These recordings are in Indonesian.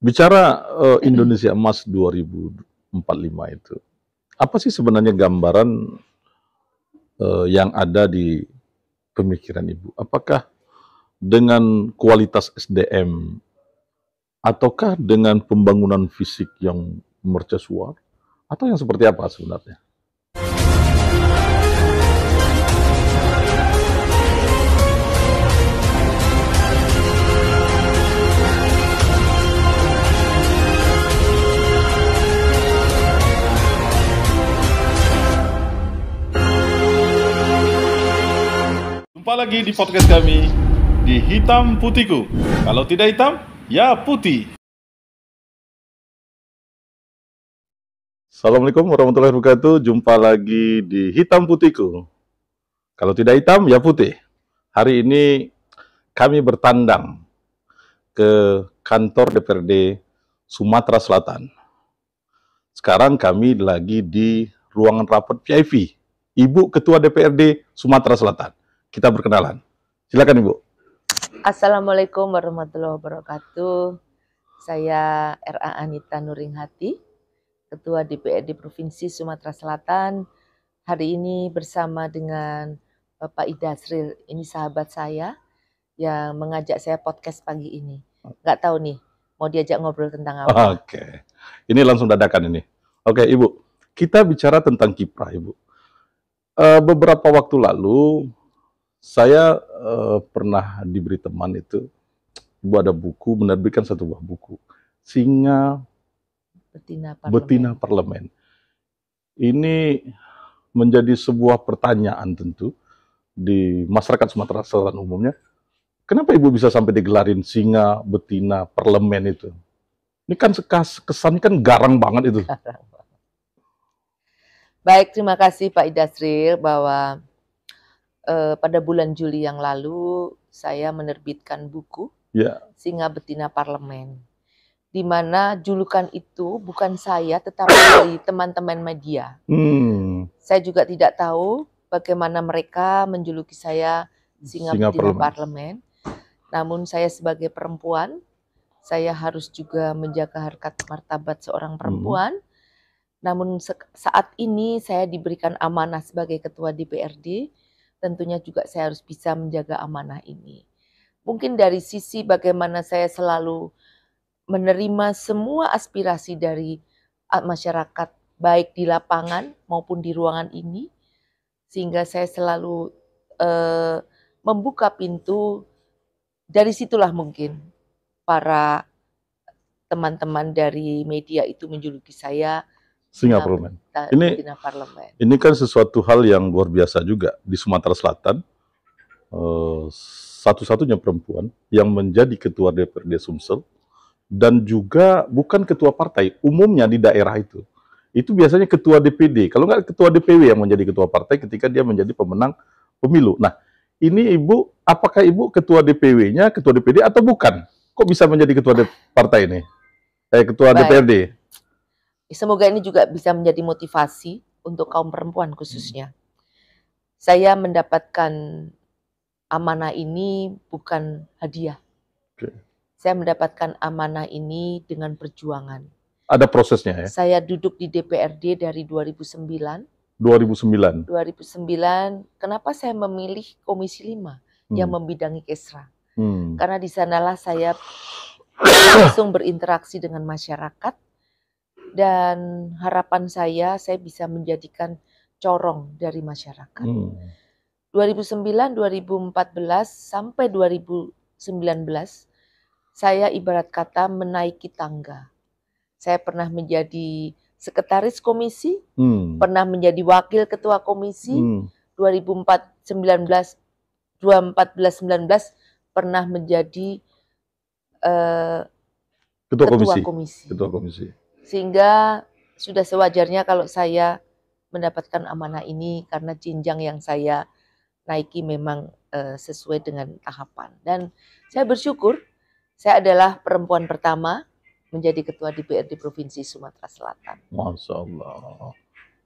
Bicara Indonesia Emas 2045 itu, apa sih sebenarnya gambaran yang ada di pemikiran Ibu? Apakah dengan kualitas SDM, ataukah dengan pembangunan fisik yang mercusuar, atau yang seperti apa sebenarnya? Jumpa lagi di podcast kami di Hitam Putihku. Kalau tidak hitam, ya putih. Assalamualaikum warahmatullahi wabarakatuh. Jumpa lagi di Hitam Putihku. Kalau tidak hitam, ya putih. Hari ini kami bertandang ke kantor DPRD Sumatera Selatan. Sekarang kami lagi di ruangan rapat VIP. Ibu Ketua DPRD Sumatera Selatan. Kita berkenalan. Silakan Ibu. Assalamualaikum warahmatullahi wabarakatuh. Saya R.A. Anita Nuringhati, Ketua DPRD Provinsi Sumatera Selatan. Hari ini bersama dengan Bapak Idasril, ini sahabat saya yang mengajak saya podcast pagi ini. Nggak tahu nih, mau diajak ngobrol tentang apa? Oke, ini langsung dadakan ini. Oke Ibu, kita bicara tentang kiprah Ibu. Beberapa waktu lalu, saya pernah diberi teman itu, Ibu ada buku, menerbitkan satu buah buku, Singa Betina Parlemen. Ini menjadi sebuah pertanyaan tentu di masyarakat Sumatera Selatan umumnya. Kenapa Ibu bisa sampai digelarin Singa Betina Parlemen itu? Ini kan kesannya kan garang banget itu. Baik, terima kasih Pak Idasril bahwa pada bulan Juli yang lalu saya menerbitkan buku Singa Betina Parlemen, di mana julukan itu bukan saya tetapi dari teman-teman media. Saya juga tidak tahu bagaimana mereka menjuluki saya Singa Betina Parlemen. Namun saya sebagai perempuan, saya harus juga menjaga harkat martabat seorang perempuan. Namun saat ini saya diberikan amanah sebagai Ketua DPRD. Tentunya juga saya harus bisa menjaga amanah ini. Mungkin dari sisi bagaimana saya selalu menerima semua aspirasi dari masyarakat, baik di lapangan maupun di ruangan ini, sehingga saya selalu membuka pintu. Dari situlah mungkin para teman-teman dari media itu menjuluki saya Singa Parlemen. Ini kan sesuatu hal yang luar biasa juga di Sumatera Selatan. Satu-satunya perempuan yang menjadi ketua DPRD Sumsel dan juga bukan ketua partai. Umumnya di daerah itu biasanya ketua DPD. Kalau nggak ketua DPW yang menjadi ketua partai ketika dia menjadi pemenang pemilu. Nah, ini Ibu, apakah Ibu ketua DPW-nya, ketua DPD atau bukan? Kok bisa menjadi ketua partai ini? Ketua DPRD? Semoga ini juga bisa menjadi motivasi untuk kaum perempuan khususnya. Saya mendapatkan amanah ini bukan hadiah. Saya mendapatkan amanah ini dengan perjuangan. Ada prosesnya ya? Saya duduk di DPRD dari 2009. 2009. Kenapa saya memilih Komisi 5 yang membidangi Kesra? Karena di sanalah saya langsung berinteraksi dengan masyarakat. Dan harapan saya bisa menjadikan corong dari masyarakat. 2009, 2014, sampai 2019, saya ibarat kata menaiki tangga. Saya pernah menjadi sekretaris komisi, pernah menjadi wakil ketua komisi, 2014-19 pernah menjadi ketua komisi. Sehingga sudah sewajarnya kalau saya mendapatkan amanah ini karena jenjang yang saya naiki memang sesuai dengan tahapan. Dan saya bersyukur saya adalah perempuan pertama menjadi Ketua DPRD Provinsi Sumatera Selatan. Masya Allah.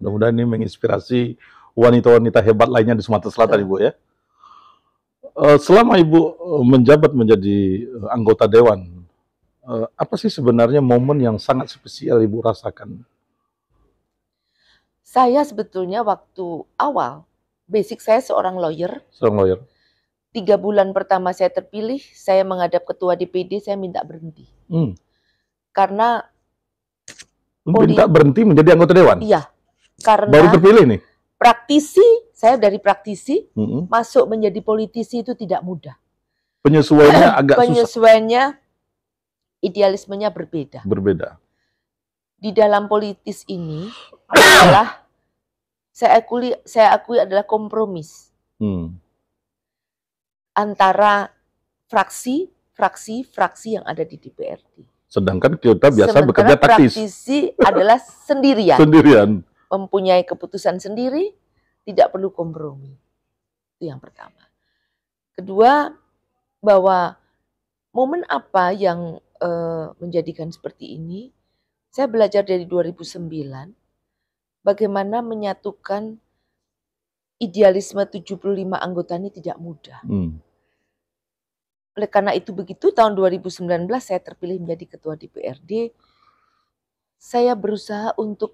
Mudah-mudahan ini menginspirasi wanita-wanita hebat lainnya di Sumatera Selatan, Ibu ya. Selama Ibu menjabat menjadi anggota Dewan apa sih sebenarnya momen yang sangat spesial Ibu rasakan? Saya sebetulnya waktu awal, basic saya seorang lawyer. Seorang lawyer. 3 bulan pertama saya terpilih, saya menghadap ketua DPD, saya minta berhenti. Karena minta berhenti menjadi anggota dewan? Iya, karena baru terpilih nih? Praktisi, saya dari praktisi, masuk menjadi politisi itu tidak mudah. Penyesuaiannya agak susah. Penyesuaiannya, idealismenya berbeda. Berbeda. Di dalam politis ini adalah, saya akui adalah kompromis. Antara fraksi yang ada di DPRD. Sedangkan kita biasa bekerja taktis. Praktisi adalah sendirian. Mempunyai keputusan sendiri, tidak perlu kompromi. Itu yang pertama. Kedua, bahwa momen apa yang menjadikan seperti ini, saya belajar dari 2009, bagaimana menyatukan idealisme 75 anggota ini tidak mudah. Oleh karena itu begitu, tahun 2019 saya terpilih menjadi ketua DPRD, saya berusaha untuk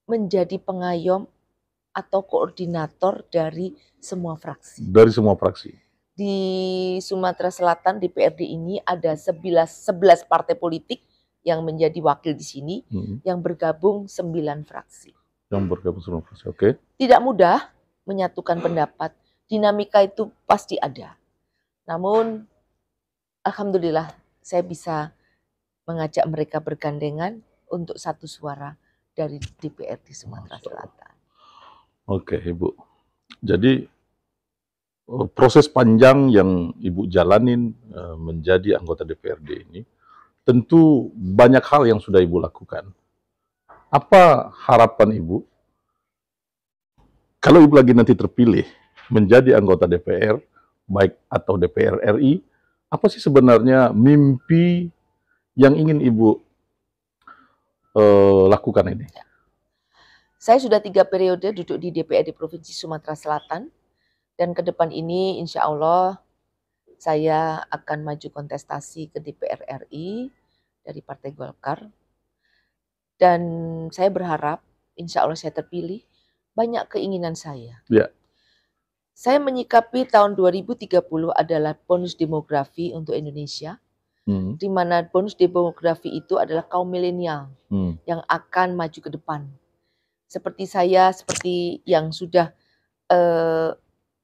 menjadi pengayom atau koordinator dari semua fraksi. Dari semua fraksi. Di Sumatera Selatan DPRD ini ada 11 partai politik yang menjadi wakil di sini, yang bergabung 9 fraksi. Yang bergabung 9 fraksi, oke. Tidak mudah menyatukan pendapat, dinamika itu pasti ada. Namun, alhamdulillah saya bisa mengajak mereka bergandengan untuk satu suara dari DPRD Sumatera Selatan. Oke, Ibu. Jadi proses panjang yang Ibu jalanin menjadi anggota DPRD ini, tentu banyak hal yang sudah Ibu lakukan. Apa harapan Ibu, kalau Ibu lagi nanti terpilih menjadi anggota DPR, baik atau DPR RI, apa sih sebenarnya mimpi yang ingin Ibu lakukan ini? Saya sudah 3 periode duduk di DPRD Provinsi Sumatera Selatan, dan ke depan ini insya Allah saya akan maju kontestasi ke DPR RI dari Partai Golkar. Dan saya berharap insya Allah saya terpilih, banyak keinginan saya. Saya menyikapi tahun 2030 adalah bonus demografi untuk Indonesia, di mana bonus demografi itu adalah kaum milenial yang akan maju ke depan. Seperti saya, seperti yang sudah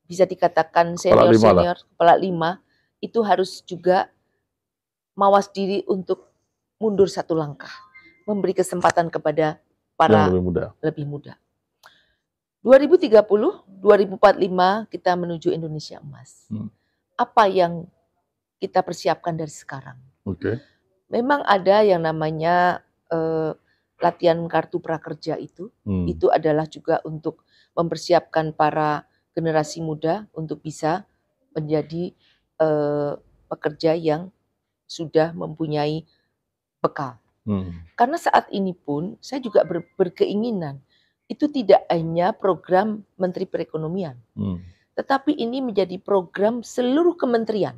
bisa dikatakan senior-senior, kepala 5, itu harus juga mawas diri untuk mundur 1 langkah, memberi kesempatan kepada para yang lebih muda. 2030, 2045 kita menuju Indonesia emas. Apa yang kita persiapkan dari sekarang? Memang ada yang namanya latihan kartu prakerja itu adalah juga untuk mempersiapkan para generasi muda untuk bisa menjadi pekerja yang sudah mempunyai bekal. Karena saat ini pun saya juga berkeinginan itu tidak hanya program Menteri Perekonomian, tetapi ini menjadi program seluruh kementerian.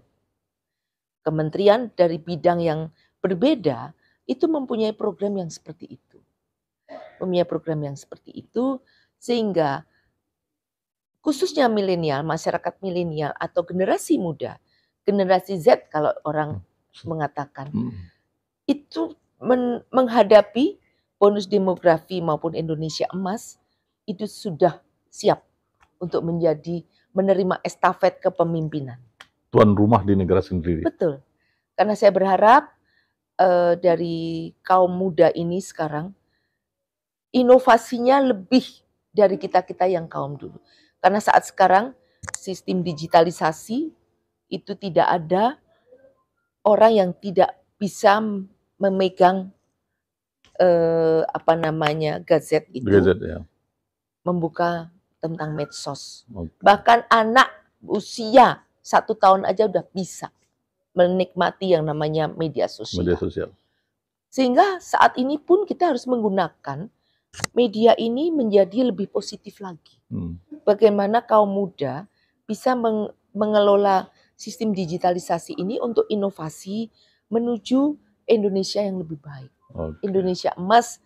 Kementerian dari bidang yang berbeda itu mempunyai program yang seperti itu. Mempunyai program yang seperti itu sehingga khususnya milenial, masyarakat milenial atau generasi muda, generasi Z kalau orang mengatakan, itu menghadapi bonus demografi maupun Indonesia emas itu sudah siap untuk menerima estafet kepemimpinan. Tuan rumah di negara sendiri. Betul. Karena saya berharap dari kaum muda ini sekarang inovasinya lebih dari kita-kita yang kaum dulu. Karena saat sekarang sistem digitalisasi itu tidak ada orang yang tidak bisa memegang gadget itu, membuka tentang medsos. Bahkan anak usia 1 tahun aja udah bisa menikmati yang namanya media sosial. Sehingga saat ini pun kita harus menggunakan media ini menjadi lebih positif lagi. Bagaimana kaum muda bisa mengelola sistem digitalisasi ini untuk inovasi menuju Indonesia yang lebih baik. Okay. Indonesia Emas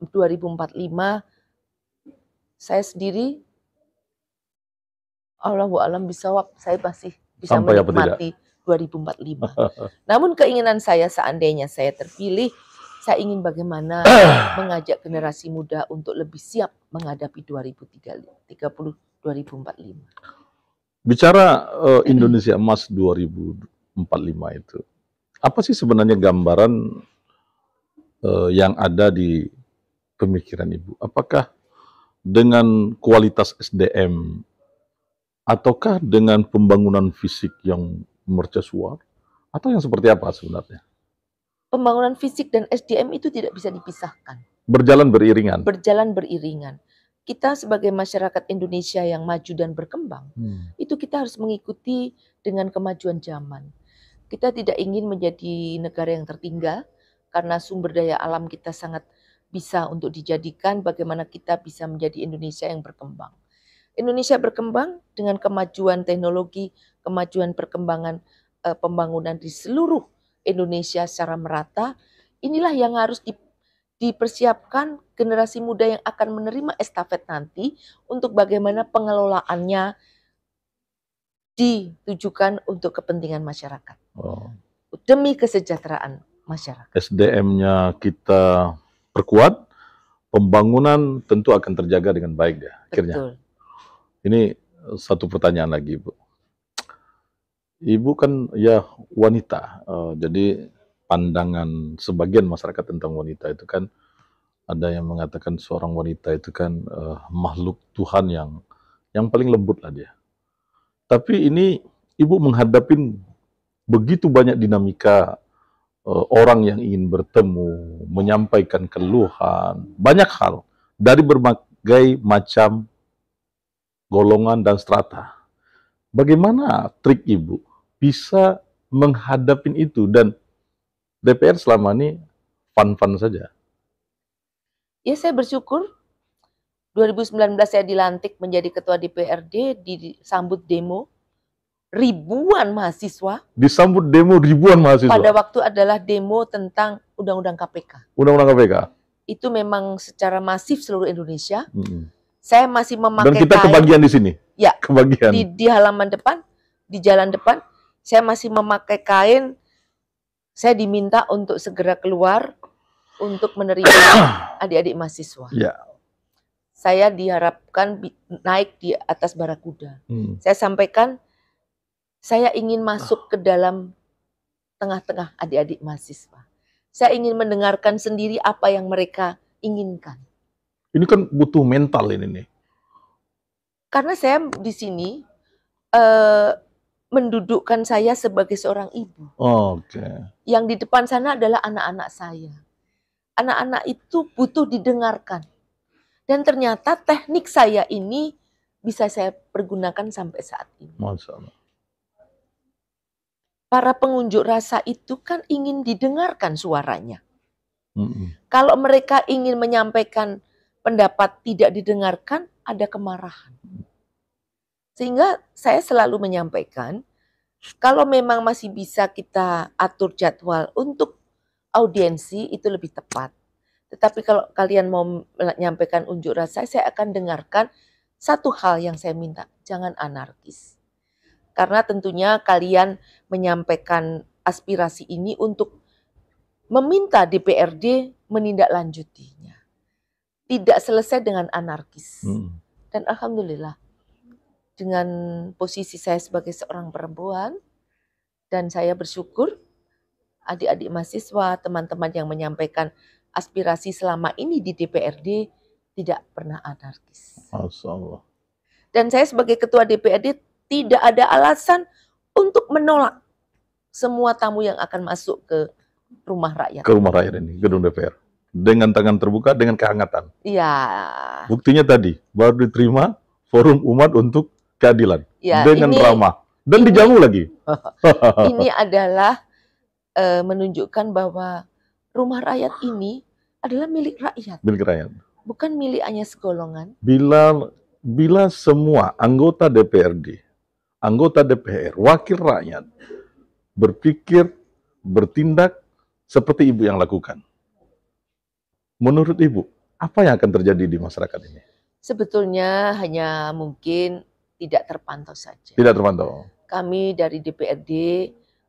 2045, saya sendiri, Allahu a'lam bishawab, saya masih bisa Sampai menikmati 2045. Namun keinginan saya seandainya saya terpilih, saya ingin bagaimana mengajak generasi muda untuk lebih siap menghadapi 2045. Bicara Indonesia Emas 2045 itu, apa sih sebenarnya gambaran yang ada di pemikiran Ibu? Apakah dengan kualitas SDM, ataukah dengan pembangunan fisik yang mercusuar, atau yang seperti apa sebenarnya? Pembangunan fisik dan SDM itu tidak bisa dipisahkan. Berjalan beriringan. Berjalan beriringan. Kita sebagai masyarakat Indonesia yang maju dan berkembang, itu kita harus mengikuti dengan kemajuan zaman. Kita tidak ingin menjadi negara yang tertinggal, karena sumber daya alam kita sangat bisa untuk dijadikan bagaimana kita bisa menjadi Indonesia yang berkembang. Indonesia berkembang dengan kemajuan teknologi, kemajuan perkembangan pembangunan di seluruh Indonesia secara merata. Inilah yang harus dipersiapkan generasi muda yang akan menerima estafet nanti untuk bagaimana pengelolaannya ditujukan untuk kepentingan masyarakat. Demi kesejahteraan masyarakat. SDM-nya kita perkuat, pembangunan tentu akan terjaga dengan baik ya akhirnya. Betul. Ini satu pertanyaan lagi, Bu. Ibu kan ya wanita, jadi pandangan sebagian masyarakat tentang wanita itu kan ada yang mengatakan seorang wanita itu kan makhluk Tuhan yang paling lembut lah dia. Tapi ini Ibu menghadapin begitu banyak dinamika orang yang ingin bertemu, menyampaikan keluhan, banyak hal dari berbagai macam golongan dan strata. Bagaimana trik Ibu bisa menghadapin itu, dan DPR selama ini fun-fun saja? Ya, saya bersyukur 2019 saya dilantik menjadi ketua DPRD, disambut demo ribuan mahasiswa. Disambut demo ribuan mahasiswa? Pada waktu adalah demo tentang Undang-Undang KPK. Undang-Undang KPK? Itu memang secara masif seluruh Indonesia. Saya masih memakai dan kita kebagian di sini? Ya, kebagian. Di halaman depan, di jalan depan, saya masih memakai kain. Saya diminta untuk segera keluar untuk menerima adik-adik mahasiswa. Ya. Saya diharapkan naik di atas barakuda. Saya sampaikan, saya ingin masuk ke dalam tengah-tengah adik-adik mahasiswa. Saya ingin mendengarkan sendiri apa yang mereka inginkan. Ini kan butuh mental ini nih. Karena saya di sini mendudukkan saya sebagai seorang ibu. Yang di depan sana adalah anak-anak saya. Anak-anak itu butuh didengarkan. Dan ternyata teknik saya ini bisa saya pergunakan sampai saat ini. Masya Allah. Para pengunjuk rasa itu kan ingin didengarkan suaranya. Kalau mereka ingin menyampaikan pendapat tidak didengarkan, ada kemarahan. Sehingga saya selalu menyampaikan, kalau memang masih bisa kita atur jadwal untuk audiensi, itu lebih tepat. Tetapi kalau kalian mau menyampaikan unjuk rasa, saya akan dengarkan. Satu hal yang saya minta, jangan anarkis. Karena tentunya kalian menyampaikan aspirasi ini untuk meminta DPRD menindaklanjutinya. Tidak selesai dengan anarkis. Dan alhamdulillah, dengan posisi saya sebagai seorang perempuan, dan saya bersyukur adik-adik mahasiswa, teman-teman yang menyampaikan aspirasi selama ini di DPRD tidak pernah anarkis. Masya Allah. Dan saya sebagai ketua DPRD tidak ada alasan untuk menolak semua tamu yang akan masuk ke rumah rakyat. Ke rumah rakyat ini, gedung DPR. Dengan tangan terbuka, dengan kehangatan. Iya. Buktinya tadi, baru diterima Forum Umat untuk Keadilan. Ya, dengan ramah. Dan dijamu lagi. Ini adalah menunjukkan bahwa rumah rakyat ini adalah milik rakyat. Milik rakyat. Bukan milik hanya segolongan. Bila semua anggota DPRD, anggota DPR, wakil rakyat, berpikir, bertindak seperti Ibu yang lakukan. Menurut Ibu, apa yang akan terjadi di masyarakat ini? Sebetulnya hanya mungkin tidak terpantau saja. Tidak terpantau. Kami dari DPRD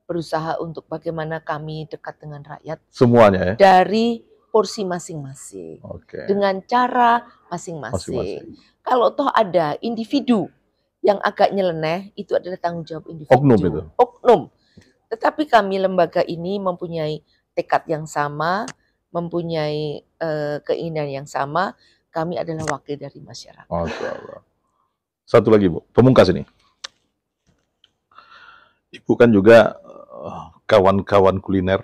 berusaha untuk bagaimana kami dekat dengan rakyat. Semuanya ya? Dari porsi masing-masing. Dengan cara masing-masing. Kalau toh ada individu yang agak nyeleneh, itu adalah tanggung jawab individu. Oknum itu? Oknum. Tetapi kami lembaga ini mempunyai tekad yang sama, mempunyai keinginan yang sama. Kami adalah wakil dari masyarakat. Masya Allah. Satu lagi Bu, pemungkas ini. Ibu kan juga kawan-kawan kuliner.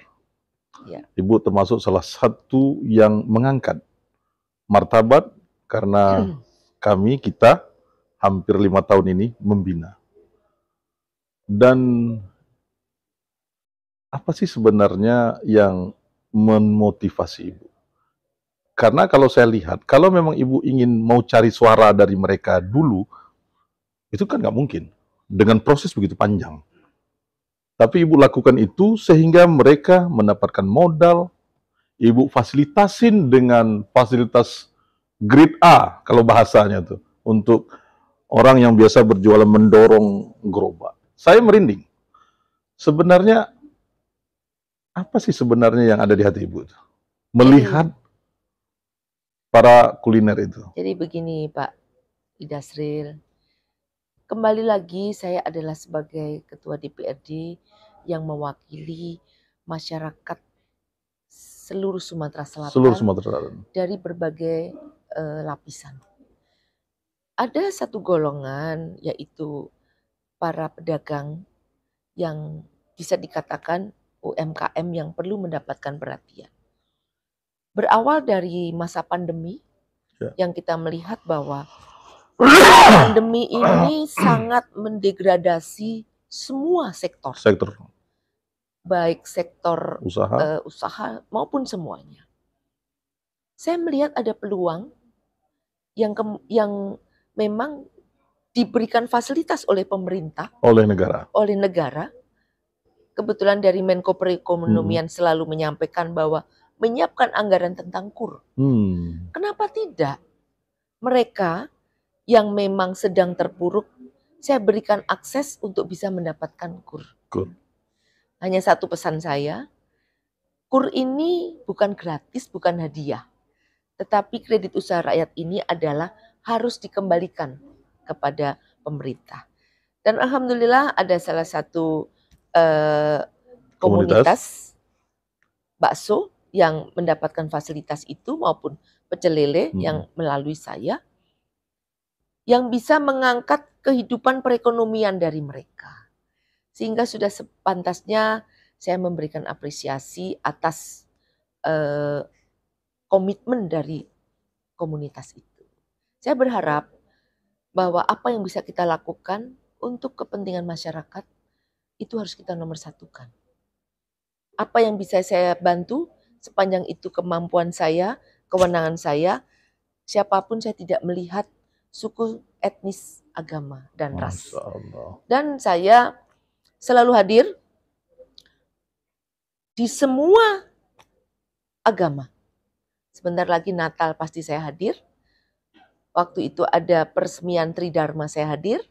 Ya. Ibu termasuk salah satu yang mengangkat martabat karena kita hampir 5 tahun ini membina. Dan apa sih sebenarnya yang memotivasi Ibu? Karena kalau saya lihat, kalau memang Ibu ingin mau cari suara dari mereka dulu, itu kan nggak mungkin. Dengan proses begitu panjang. Tapi Ibu lakukan itu sehingga mereka mendapatkan modal. Ibu fasilitasin dengan fasilitas grade A, kalau bahasanya tuh. Untuk orang yang biasa berjualan mendorong gerobak. Saya merinding. Sebenarnya, apa sih sebenarnya yang ada di hati Ibu? Melihat para kuliner itu. Jadi begini Pak Idasril, kembali lagi saya adalah sebagai Ketua DPRD yang mewakili masyarakat seluruh Sumatera Selatan, dari berbagai lapisan. Ada satu golongan yaitu para pedagang yang bisa dikatakan UMKM yang perlu mendapatkan perhatian. Berawal dari masa pandemi, yang kita melihat bahwa pandemi ini sangat mendegradasi semua sektor. Baik sektor usaha maupun semuanya. Saya melihat ada peluang yang memang diberikan fasilitas oleh pemerintah, oleh negara. Kebetulan dari Menko Perekonomian selalu menyampaikan bahwa menyiapkan anggaran tentang KUR. Kenapa tidak? Mereka yang memang sedang terpuruk, saya berikan akses untuk bisa mendapatkan KUR. Hanya satu pesan saya, KUR ini bukan gratis, bukan hadiah. Tetapi kredit usaha rakyat ini adalah harus dikembalikan kepada pemerintah. Dan alhamdulillah ada salah satu komunitas bakso yang mendapatkan fasilitas itu maupun pecel lele yang melalui saya, yang bisa mengangkat kehidupan perekonomian dari mereka. Sehingga sudah sepantasnya saya memberikan apresiasi atas komitmen dari komunitas itu. Saya berharap bahwa apa yang bisa kita lakukan untuk kepentingan masyarakat itu harus kita nomor satukan. Apa yang bisa saya bantu, sepanjang itu kemampuan saya, kewenangan saya, siapapun saya tidak melihat suku, etnis, agama, dan ras. Dan saya selalu hadir di semua agama. Sebentar lagi Natal pasti saya hadir. Waktu itu ada peresmian Tridharma saya hadir.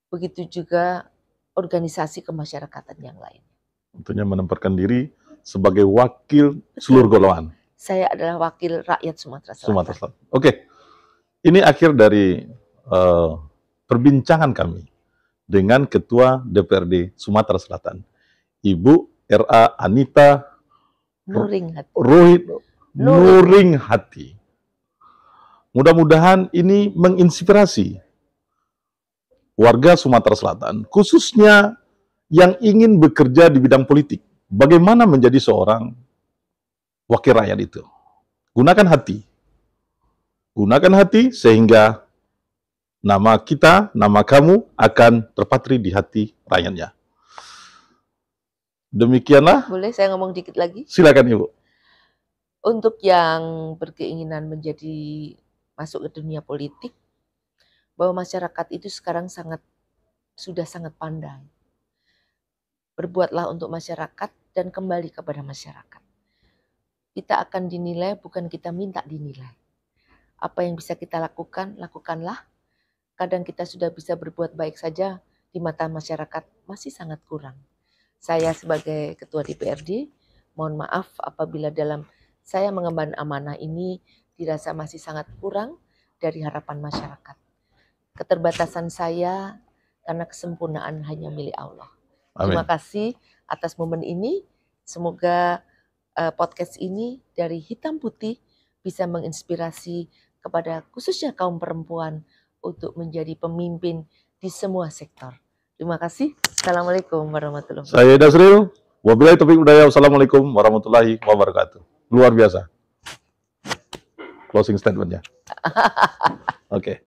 Begitu juga organisasi kemasyarakatan yang lain. Tentunya menempatkan diri sebagai wakil seluruh golongan. Saya adalah wakil rakyat Sumatera Selatan. Oke, ini akhir dari perbincangan kami dengan Ketua DPRD Sumatera Selatan, Ibu R.A. Anita Nuring Hati. Mudah-mudahan ini menginspirasi warga Sumatera Selatan, khususnya yang ingin bekerja di bidang politik. Bagaimana menjadi seorang wakil rakyat itu? Gunakan hati. Gunakan hati sehingga nama kita, nama kamu akan terpatri di hati rakyatnya. Demikianlah. Boleh saya ngomong dikit lagi? Silakan Ibu. Untuk yang berkeinginan masuk ke dunia politik, bahwa masyarakat itu sekarang sudah sangat pandai. Berbuatlah untuk masyarakat dan kembali kepada masyarakat. Kita akan dinilai, bukan kita minta dinilai. Apa yang bisa kita lakukan, lakukanlah. Kadang kita sudah bisa berbuat baik saja, di mata masyarakat masih sangat kurang. Saya sebagai Ketua DPRD, mohon maaf apabila dalam saya mengemban amanah ini dirasa masih sangat kurang dari harapan masyarakat. Keterbatasan saya karena kesempurnaan hanya milik Allah. Amin. Terima kasih atas momen ini. Semoga podcast ini dari Hitam Putih bisa menginspirasi kepada khususnya kaum perempuan untuk menjadi pemimpin di semua sektor. Terima kasih. Assalamualaikum warahmatullahi wabarakatuh. Saya Dasril. Wabillahi taufiq hidayah. Wassalamualaikum warahmatullahi wabarakatuh. Luar biasa. Closing statement-nya. Oke.